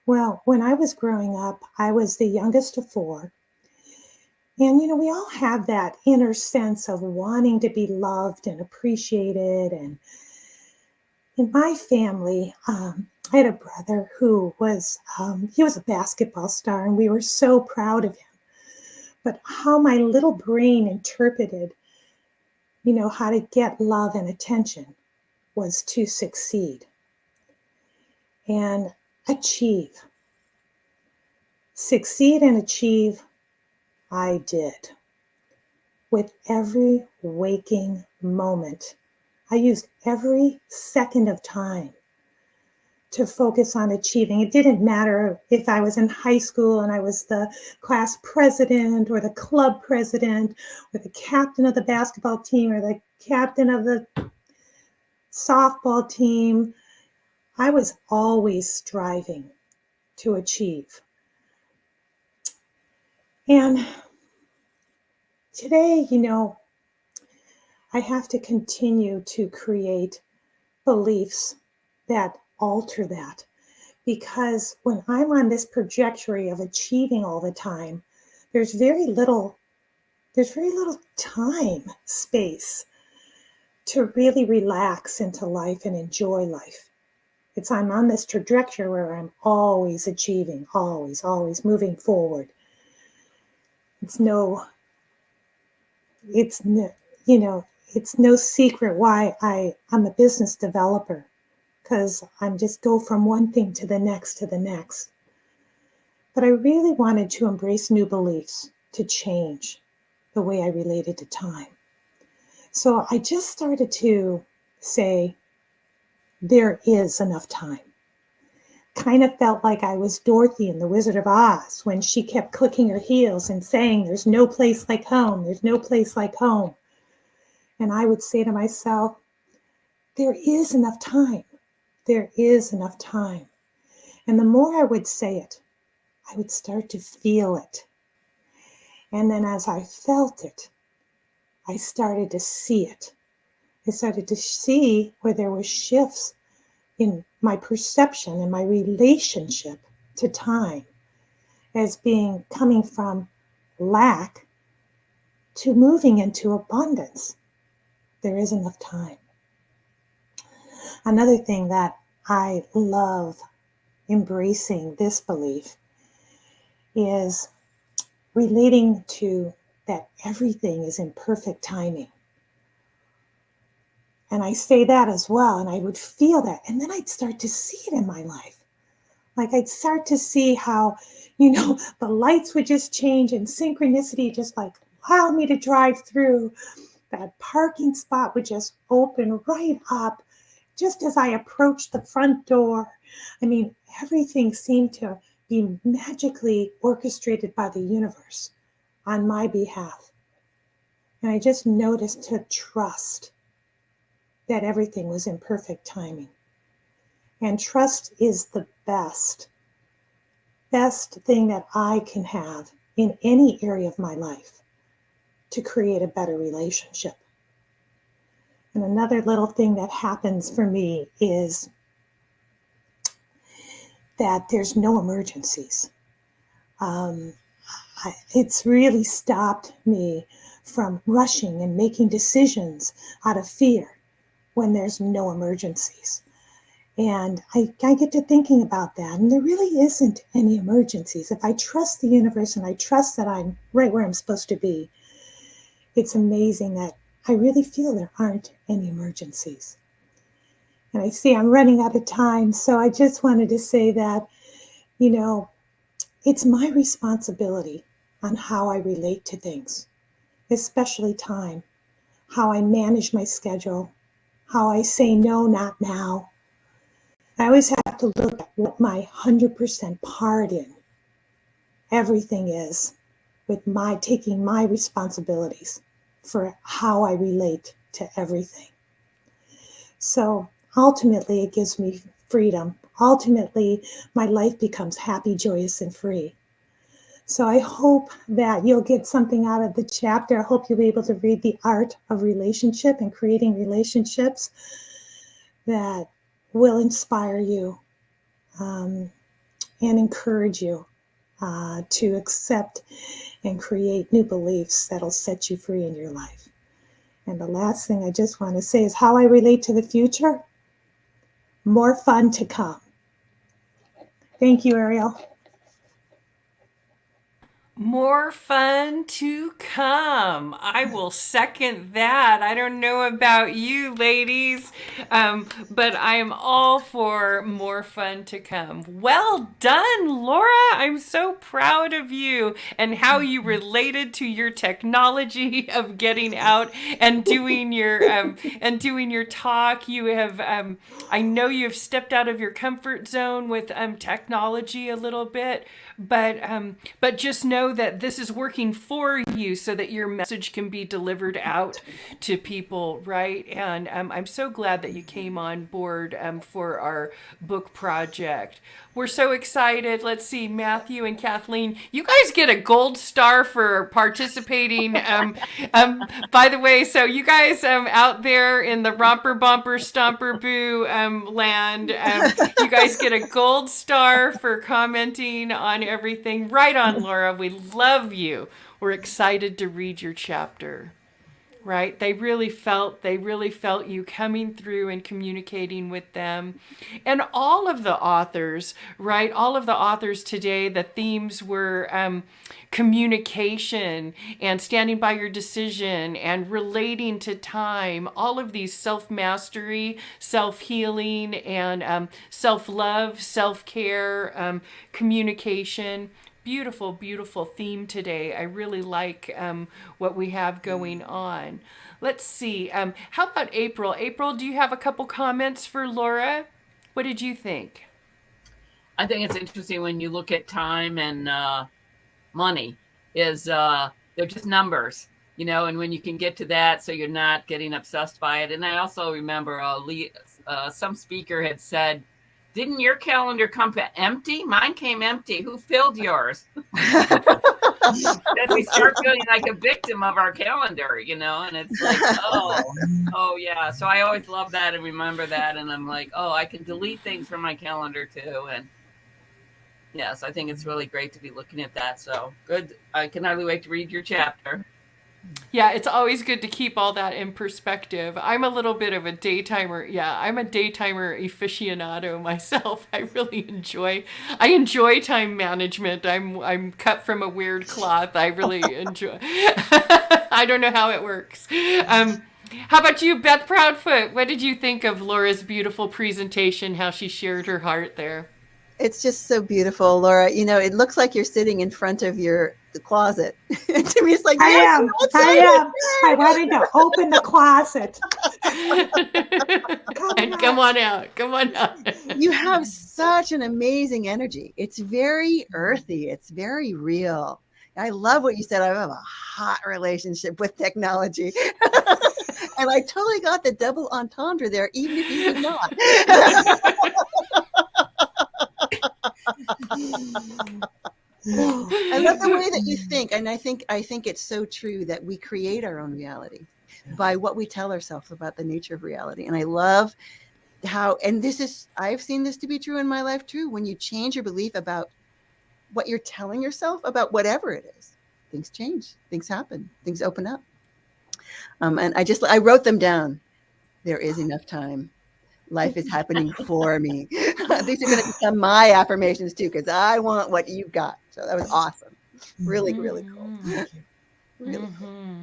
D: Well, when I was growing up, I was the youngest of four. And, we all have that inner sense of wanting to be loved and appreciated. And in my family, I had a brother who he was a basketball star, and we were so proud of him. But how my little brain interpreted, how to get love and attention was to succeed and achieve. Succeed and achieve, I did. With every waking moment, I used every second of time to focus on achieving. It didn't matter if I was in high school and I was the class president or the club president or the captain of the basketball team or the captain of the softball team. I was always striving to achieve. And today, I have to continue to create beliefs that alter that. Because when I'm on this trajectory of achieving all the time, there's very little time, space to really relax into life and enjoy life. I'm on this trajectory where I'm always achieving, always moving forward. It's no secret why I'm a business developer, because I'm just go from one thing to the next. But I really wanted to embrace new beliefs to change the way I related to time. So I just started to say, there is enough time. Kind of felt like I was Dorothy in The Wizard of Oz when she kept clicking her heels and saying, there's no place like home, there's no place like home. And I would say to myself, there is enough time. There is enough time. And the more I would say it, I would start to feel it. And then as I felt it, I started to see it. I started to see where there were shifts in my perception and my relationship to time as coming from lack to moving into abundance. There is enough time. Another thing that I love embracing this belief is relating to that everything is in perfect timing. And I say that as well, and I would feel that. And then I'd start to see it in my life. Like I'd start to see how, the lights would just change and synchronicity just like allow me to drive through. That parking spot would just open right up just as I approached the front door. I mean, everything seemed to be magically orchestrated by the universe on my behalf. And I just noticed to trust that everything was in perfect timing. And trust is the best thing that I can have in any area of my life to create a better relationship. And another little thing that happens for me is that there's no emergencies. It's really stopped me from rushing and making decisions out of fear when there's no emergencies. And I get to thinking about that, and there really isn't any emergencies. If I trust the universe and I trust that I'm right where I'm supposed to be, it's amazing that I really feel there aren't any emergencies. And I see I'm running out of time, so I just wanted to say that, it's my responsibility on how I relate to things, especially time, how I manage my schedule, how I say no, not now. I always have to look at what my 100% part in everything is, with my taking my responsibilities for how I relate to everything. So ultimately, it gives me freedom. Ultimately, my life becomes happy, joyous, and free. So I hope that you'll get something out of the chapter. I hope you'll be able to read The Art of Relationship and Creating Relationships that will inspire you and encourage you to accept and create new beliefs that'll set you free in your life. And the last thing I just want to say is how I relate to the future. More fun to come. Thank you, Ariel.
A: More fun to come. I will second that. I don't know about you, ladies, but I am all for more fun to come. Well done, Laura. I'm so proud of you and how you related to your technology of getting out and doing your talk. You have, I know you have stepped out of your comfort zone with technology a little bit, but just know that this is working for you so that your message can be delivered out to people, right? And I'm so glad that you came on board for our book project. We're so excited. Let's see, Matthew and Kathleen, you guys get a gold star for participating. By the way, so you guys out there in the romper bumper stomper boo land, you guys get a gold star for commenting on everything. Right on, Laura. We love you. We're excited to read your chapter. Right? They really felt you coming through and communicating with them. And all of the authors, right? All of the authors today, the themes were communication and standing by your decision and relating to time. All of these self-mastery, self-healing, and self-love, self-care, communication. Beautiful, beautiful theme today. I really like what we have going on. Let's see. How about April? April, do you have a couple comments for Laura? What did you think?
B: I think it's interesting when you look at time and money is they're just numbers, and when you can get to that, so you're not getting obsessed by it. And I also remember some speaker had said, "Didn't your calendar come empty? Mine came empty. Who filled yours?" Then we start feeling like a victim of our calendar, and it's like, oh yeah. So I always love that and remember that. And I'm like, oh, I can delete things from my calendar too. And yes, I think it's really great to be looking at that. So good. I can hardly wait to read your chapter.
A: Yeah, it's always good to keep all that in perspective. I'm a little bit of a daytimer. Yeah, I'm a daytimer aficionado myself. I enjoy time management. I'm cut from a weird cloth. I really enjoy. I don't know how it works. How about you, Beth Proudfoot? What did you think of Laura's beautiful presentation, how she shared her heart there?
C: It's just so beautiful, Laura. You know, it looks like you're sitting in front of the closet. To me, it's like,
D: I
C: yes,
D: am.
C: I'm
D: I
C: excited.
D: am. I wanted to open the closet.
A: And come on out. Come on out.
C: You have such an amazing energy. It's very earthy. It's very real. I love what you said. I have a hot relationship with technology. And I totally got the double entendre there, even if you did not. I love the way that you think, and I think it's so true that we create our own reality by what we tell ourselves about the nature of reality. And I love how, and I've seen this to be true in my life too. When you change your belief about what you're telling yourself about whatever it is, things change, things happen, things open up. And I wrote them down. There is enough time. Life is happening for me. These are going to become my affirmations too, because I want what you've got. So that was awesome. Really, really cool. Really cool.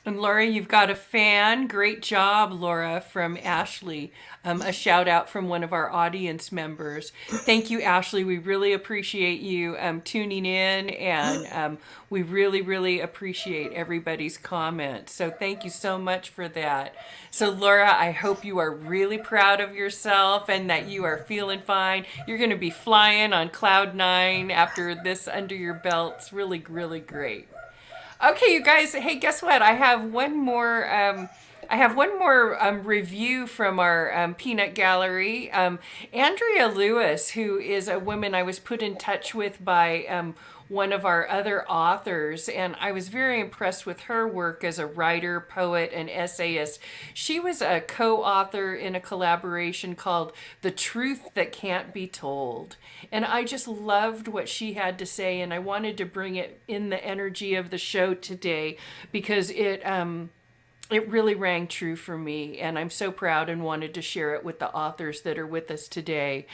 A: And Laura, you've got a fan. Great job, Laura, from Ashley. A shout out from one of our audience members. Thank you, Ashley. We really appreciate you tuning in, and we really, really appreciate everybody's comments. So thank you so much for that. So Laura, I hope you are really proud of yourself and that you are feeling fine. You're going to be flying on cloud 9 after this under your belt. It's really, really great. Okay, you guys. Hey, guess what? I have one more. Review from our peanut gallery. Andrea Lewis, who is a woman I was put in touch with by one of our other authors, and I was very impressed with her work as a writer, poet, and essayist. She was a co-author in a collaboration called The Truth That Can't Be Told. And I just loved what she had to say, and I wanted to bring it in the energy of the show today because it really rang true for me, and I'm so proud and wanted to share it with the authors that are with us today.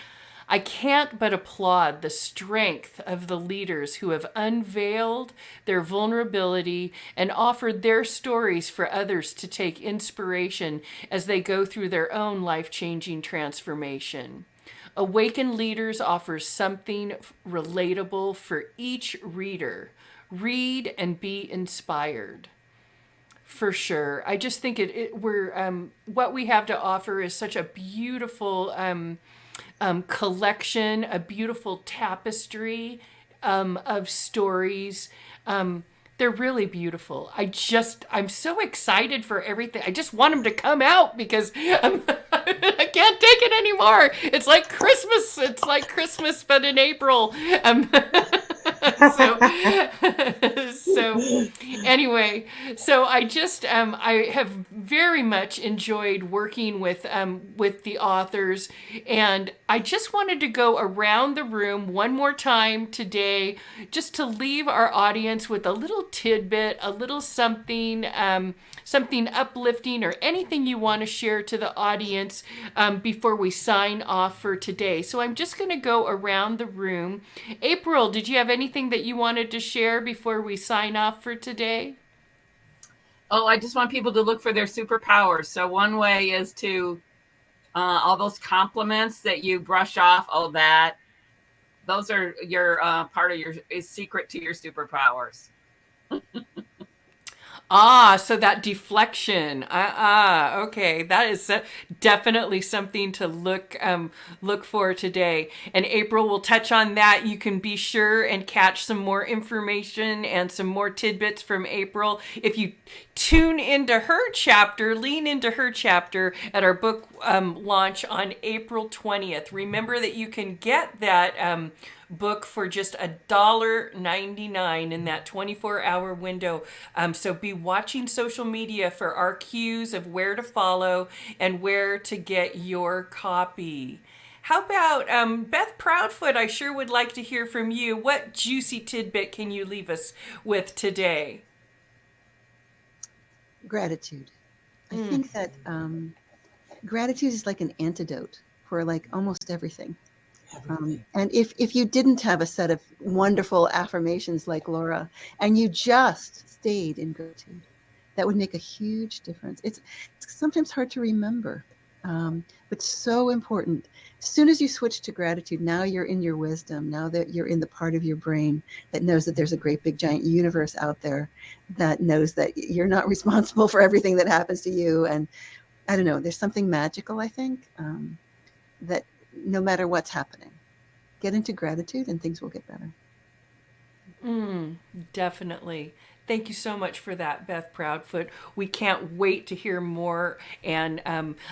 A: I can't but applaud the strength of the leaders who have unveiled their vulnerability and offered their stories for others to take inspiration as they go through their own life-changing transformation. Awakened Leaders offers something relatable for each reader. Read and be inspired. For sure. I just think we're what we have to offer is such a beautiful collection, a beautiful tapestry of stories. They're really beautiful. I'm so excited for everything. I just want them to come out because I can't take it anymore. It's like Christmas. It's like Christmas, but in April. so, so anyway, so I have very much enjoyed working with the authors, and I just wanted to go around the room one more time today, just to leave our audience with a little tidbit, a little something, something uplifting, or anything you want to share to the audience before we sign off for today. So I'm just going to go around the room. April, did you have anything that you wanted to share before we sign off for today?
B: Oh, I just want people to look for their superpowers. So one way is to all those compliments that you brush off. Oh, those are your part of your secret to your superpowers.
A: So that deflection. Okay. That is definitely something to look for today. And April will touch on that. You can be sure and catch some more information and some more tidbits from April if you lean into her chapter at our book launch on April 20th. Remember that you can get that book for just $1.99 in that 24-hour window. So be watching social media for our cues of where to follow and where to get your copy. How about Beth Proudfoot? I sure would like to hear from you. What juicy tidbit can you leave us with today?
C: Gratitude. I
A: Mm.
C: think that gratitude is like an antidote for like almost everything. And if you didn't have a set of wonderful affirmations like Laura, and you just stayed in gratitude, that would make a huge difference. It's sometimes hard to remember, but so important. As soon as you switch to gratitude, now you're in your wisdom. Now that you're in the part of your brain that knows that there's a great big giant universe out there that knows that you're not responsible for everything that happens to you. And I don't know, there's something magical, I think, that no matter what's happening, get into gratitude and things will get better.
A: Definitely. Thank you so much for that, Beth Proudfoot. We can't wait to hear more and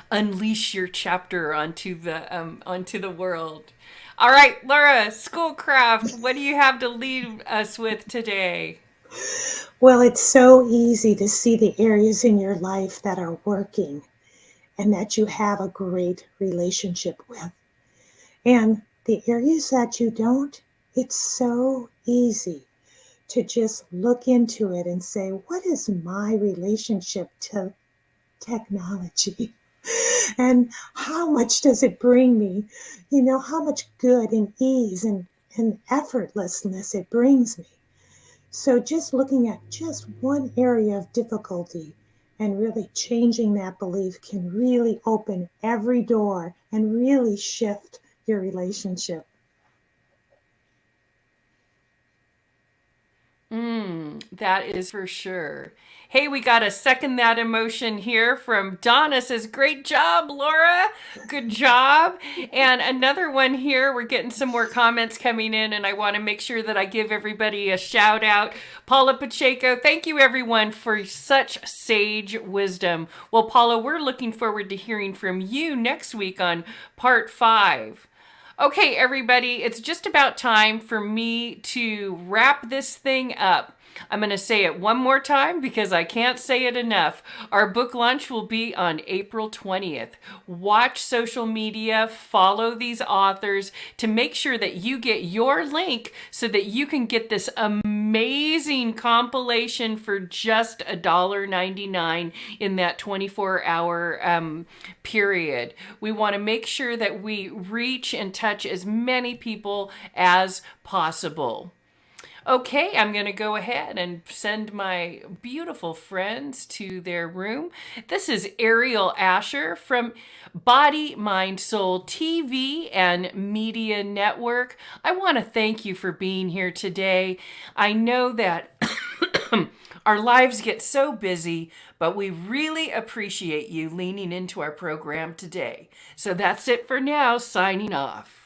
A: unleash your chapter onto the world. All right, Laura, Schoolcraft, what do you have to leave us with today?
D: Well, it's so easy to see the areas in your life that are working and that you have a great relationship with. And the areas that you don't, it's so easy to just look into it and say, what is my relationship to technology? And how much does it bring me? How much good and ease and effortlessness it brings me. So just looking at just one area of difficulty and really changing that belief can really open every door and really shift your relationship.
A: That is for sure. Hey, we got to second that emotion here from Donna says, great job, Laura. Good job. And another one here, we're getting some more comments coming in, and I want to make sure that I give everybody a shout out. Paula Pacheco, thank you everyone for such sage wisdom. Well, Paula, we're looking forward to hearing from you next week on part 5. Okay, everybody, it's just about time for me to wrap this thing up. I'm going to say it one more time because I can't say it enough. Our book launch will be on April 20th. Watch social media, follow these authors to make sure that you get your link so that you can get this amazing compilation for just $1.99 in that 24-hour period. We want to make sure that we reach and touch as many people as possible. Okay, I'm going to go ahead and send my beautiful friends to their room. This is Aeriol Ascher from Body, Mind, Soul TV and Media Network. I want to thank you for being here today. I know that our lives get so busy, but we really appreciate you leaning into our program today. So that's it for now, signing off.